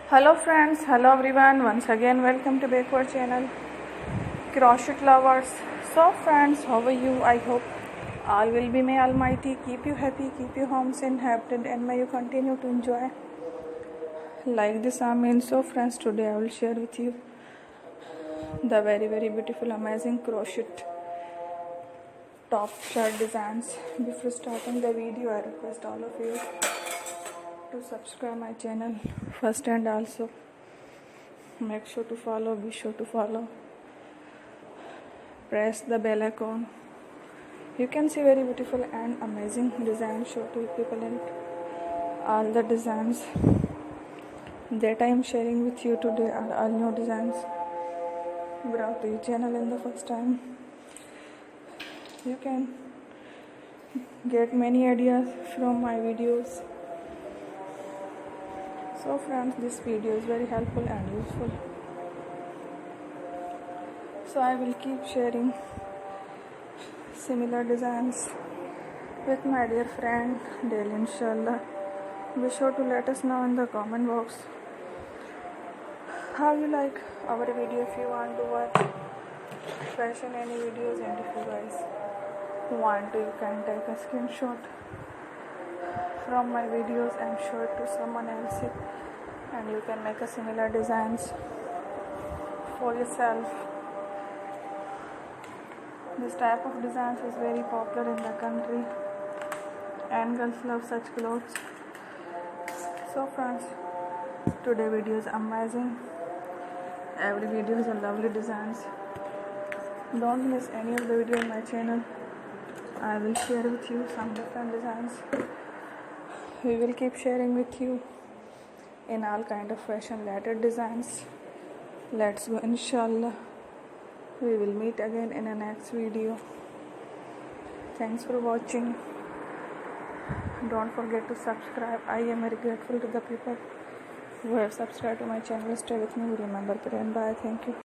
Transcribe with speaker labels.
Speaker 1: Hello friends, hello everyone, once again welcome to backward channel crochet lovers. So friends, how are you? I hope all will be may almighty keep you happy, keep you homes inhabited, and may you continue to enjoy like this. Amen. So friends, today I will share with you the very beautiful amazing crochet top shirt designs. Before starting the video, I request all of you to subscribe my channel first, and also make sure to follow, be sure to follow, press the bell icon. You can see very beautiful and amazing designs show to people, and all the designs that I am sharing with you today are all new designs brought to your channel in the first time. You can get many ideas from my videos. So friends, this video is very helpful and useful. So I will keep sharing similar designs with my dear friend daily, inshallah. Be sure to let us know in the comment box how you like our video. If you want to watch fashion any videos, and if you guys want to, you can take a screenshot from my videos and show it to someone else, and you can make a similar designs for yourself. This type of designs is very popular in the country, and girls love such clothes. So friends, today video is amazing. Every video is a lovely designs. Don't miss any of the video in my channel. I will share with you some different designs. We will keep sharing with you in all kind of fashion related designs. Let's go, inshallah. We will meet again in the next video. Thanks for watching. Don't forget to subscribe. I am very grateful to the people who have subscribed to my channel. Stay with me. Remember, prayer and bye. Thank you.